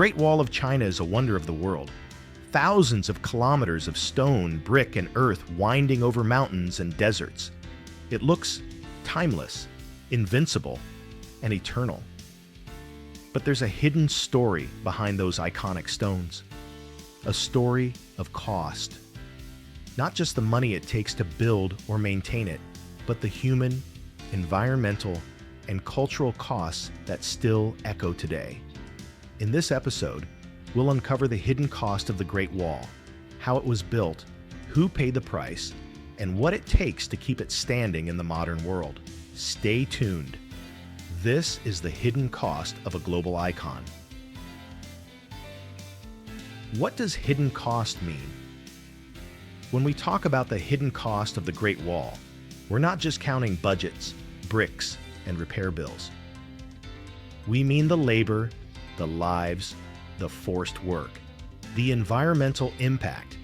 Great Wall of China is a wonder of the world. Thousands of kilometers of stone, brick, and earth winding over mountains and deserts. It looks timeless, invincible, and eternal. But there's a hidden story behind those iconic stones. A story of cost. Not just the money it takes to build or maintain it, but the human, environmental, and cultural costs that still echo today. In this episode, we'll uncover the hidden cost of the Great Wall, how it was built, who paid the price, and what it takes to keep it standing in the modern world. Stay tuned. This is the hidden cost of a global icon. What does hidden cost mean? When we talk about the hidden cost of the Great Wall, we're not just counting budgets, bricks, and repair bills. We mean the labor, the lives, the forced work, the environmental impact,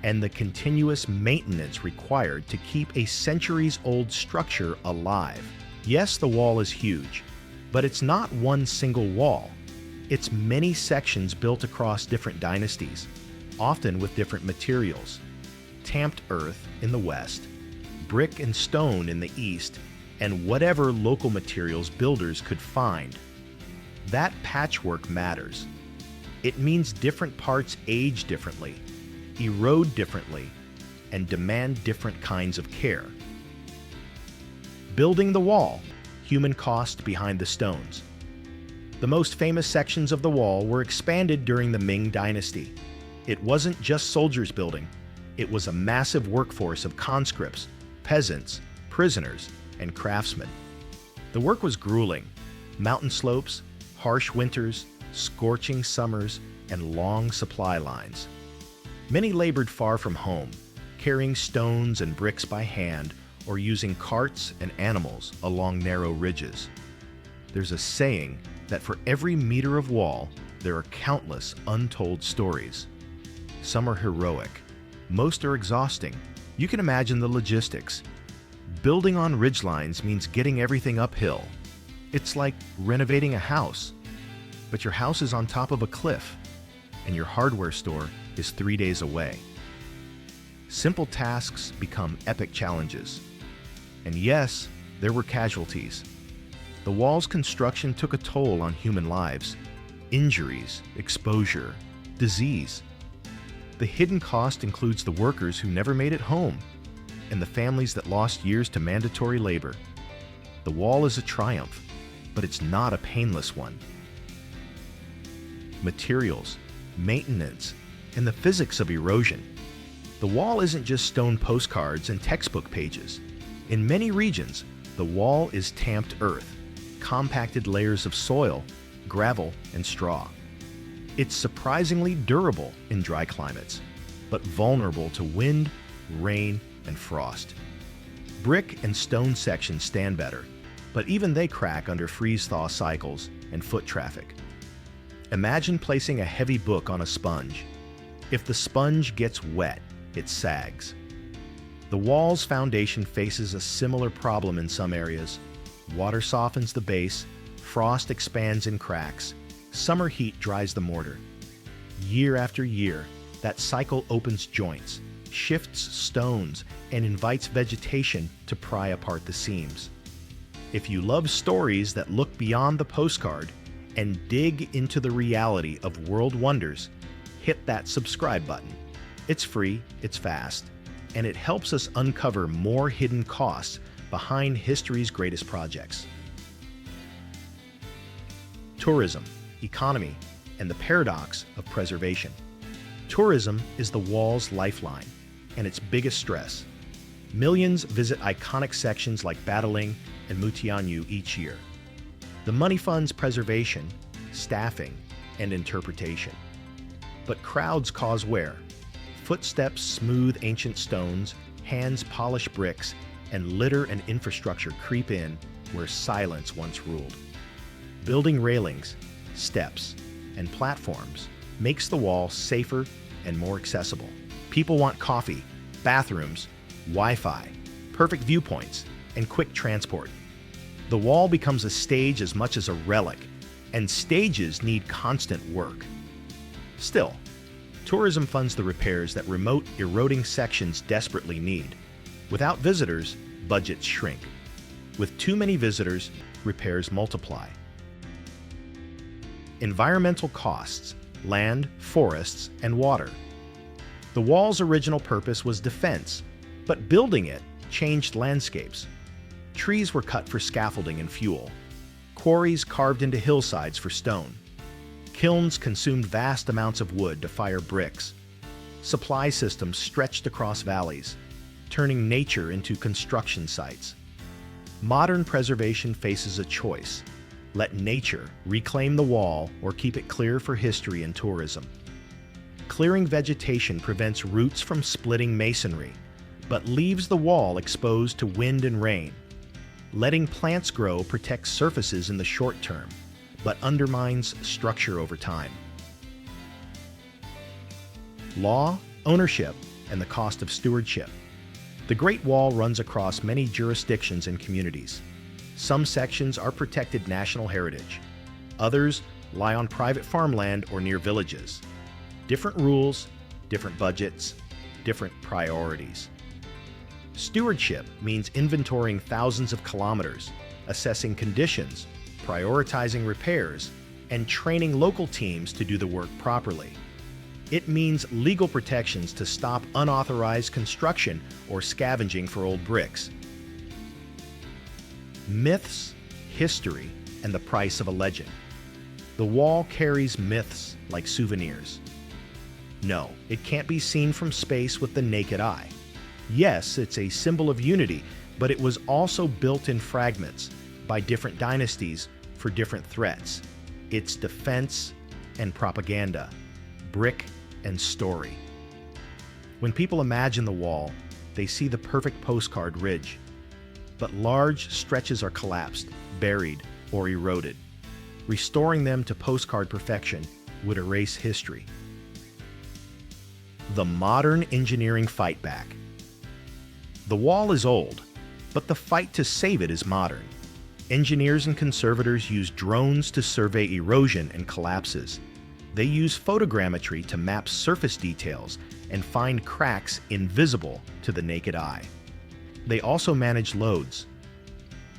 and the continuous maintenance required to keep a centuries-old structure alive. Yes, the wall is huge, but it's not one single wall. It's many sections built across different dynasties, often with different materials. Tamped earth in the west, brick and stone in the east, and whatever local materials builders could find. That patchwork matters. It means different parts age differently, erode differently, and demand different kinds of care. Building the wall, human cost behind the stones. The most famous sections of the wall were expanded during the Ming Dynasty. It wasn't just soldiers building, it was a massive workforce of conscripts, peasants, prisoners, and craftsmen. The work was grueling. Mountain slopes, harsh winters, scorching summers, and long supply lines. Many labored far from home, carrying stones and bricks by hand or using carts and animals along narrow ridges. There's a saying that for every meter of wall, there are countless untold stories. Some are heroic, most are exhausting. You can imagine the logistics. Building on ridgelines means getting everything uphill. It's like renovating a house, but your house is on top of a cliff, and your hardware store is 3 days away. Simple tasks become epic challenges. And yes, there were casualties. The wall's construction took a toll on human lives. Injuries, exposure, disease. The hidden cost includes the workers who never made it home, and the families that lost years to mandatory labor. The wall is a triumph, but it's not a painless one. Materials, maintenance, and the physics of erosion. The wall isn't just stone postcards and textbook pages. In many regions, the wall is tamped earth, compacted layers of soil, gravel, and straw. It's surprisingly durable in dry climates, but vulnerable to wind, rain, and frost. Brick and stone sections stand better, but even they crack under freeze-thaw cycles and foot traffic. Imagine placing a heavy book on a sponge. If the sponge gets wet, it sags. The wall's foundation faces a similar problem in some areas. Water softens the base, frost expands in cracks, summer heat dries the mortar. Year after year, that cycle opens joints, shifts stones, and invites vegetation to pry apart the seams. If you love stories that look beyond the postcard and dig into the reality of world wonders, hit that subscribe button. It's free, it's fast, and it helps us uncover more hidden costs behind history's greatest projects. Tourism, economy, and the paradox of preservation. Tourism is the wall's lifeline and its biggest stress. Millions visit iconic sections like Badaling and Mutianyu each year. The money funds preservation, staffing, and interpretation. But crowds cause wear. Footsteps smooth ancient stones, hands polish bricks, and litter and infrastructure creep in where silence once ruled. Building railings, steps, and platforms makes the wall safer and more accessible. People want coffee, bathrooms, Wi-Fi, perfect viewpoints, and quick transport. The wall becomes a stage as much as a relic, and stages need constant work. Still, tourism funds the repairs that remote, eroding sections desperately need. Without visitors, budgets shrink. With too many visitors, repairs multiply. Environmental costs: land, forests, and water. The wall's original purpose was defense, but building it changed landscapes. Trees were cut for scaffolding and fuel. Quarries carved into hillsides for stone. Kilns consumed vast amounts of wood to fire bricks. Supply systems stretched across valleys, turning nature into construction sites. Modern preservation faces a choice: let nature reclaim the wall or keep it clear for history and tourism. Clearing vegetation prevents roots from splitting masonry, but leaves the wall exposed to wind and rain. Letting plants grow protects surfaces in the short term, but undermines structure over time. Law, ownership, and the cost of stewardship. The Great Wall runs across many jurisdictions and communities. Some sections are protected national heritage. Others lie on private farmland or near villages. Different rules, different budgets, different priorities. Stewardship means inventorying thousands of kilometers, assessing conditions, prioritizing repairs, and training local teams to do the work properly. It means legal protections to stop unauthorized construction or scavenging for old bricks. Myths, history, and the price of a legend. The wall carries myths like souvenirs. No, it can't be seen from space with the naked eye. Yes, it's a symbol of unity, but it was also built in fragments by different dynasties for different threats. It's defense and propaganda, brick and story. When people imagine the wall, they see the perfect postcard ridge. But large stretches are collapsed, buried, or eroded. Restoring them to postcard perfection would erase history. The modern engineering fight back. The wall is old, but the fight to save it is modern. Engineers and conservators use drones to survey erosion and collapses. They use photogrammetry to map surface details and find cracks invisible to the naked eye. They also manage loads.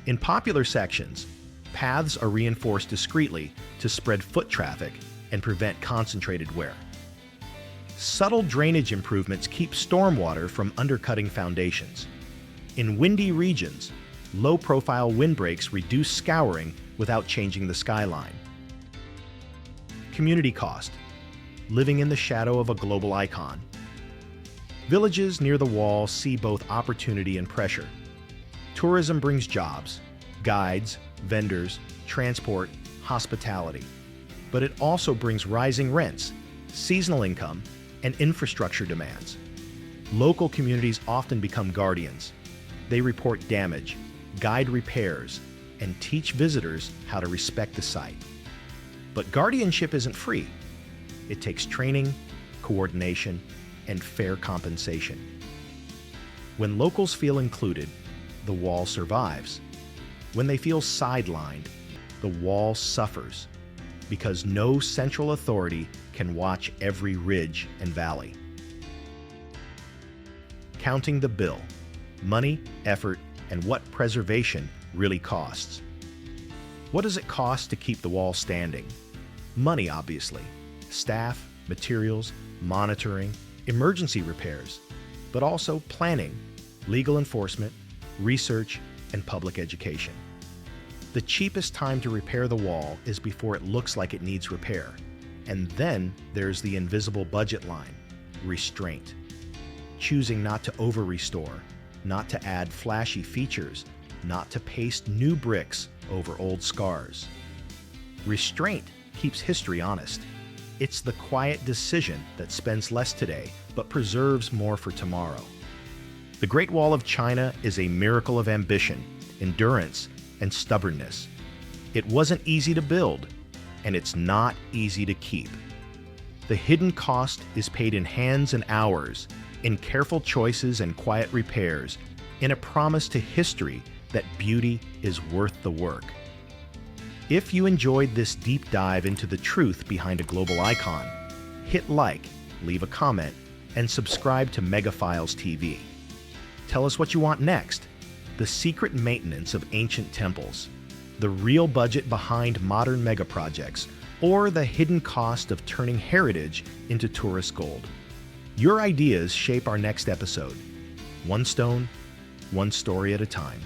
In popular sections, paths are reinforced discreetly to spread foot traffic and prevent concentrated wear. Subtle drainage improvements keep stormwater from undercutting foundations. In windy regions, low-profile windbreaks reduce scouring without changing the skyline. Community cost: living in the shadow of a global icon. Villages near the wall see both opportunity and pressure. Tourism brings jobs, guides, vendors, transport, hospitality. But it also brings rising rents, seasonal income, and infrastructure demands. Local communities often become guardians. They report damage, guide repairs, and teach visitors how to respect the site. But guardianship isn't free. It takes training, coordination, and fair compensation. When locals feel included, the wall survives. When they feel sidelined, the wall suffers, because no central authority can watch every ridge and valley. Counting the bill: money, effort, and what preservation really costs. What does it cost to keep the wall standing? Money, obviously. Staff, materials, monitoring, emergency repairs, but also planning, legal enforcement, research, and public education. The cheapest time to repair the wall is before it looks like it needs repair. And then there's the invisible budget line: restraint. Choosing not to over-restore, not to add flashy features, not to paste new bricks over old scars. Restraint keeps history honest. It's the quiet decision that spends less today, but preserves more for tomorrow. The Great Wall of China is a miracle of ambition, endurance, and stubbornness. It wasn't easy to build, and it's not easy to keep. The hidden cost is paid in hands and hours, in careful choices and quiet repairs, in a promise to history that beauty is worth the work. If you enjoyed this deep dive into the truth behind a global icon, hit like, leave a comment, and subscribe to Megaphiles TV. Tell us what you want next. The secret maintenance of ancient temples, the real budget behind modern megaprojects, or the hidden cost of turning heritage into tourist gold. Your ideas shape our next episode. One stone, one story at a time.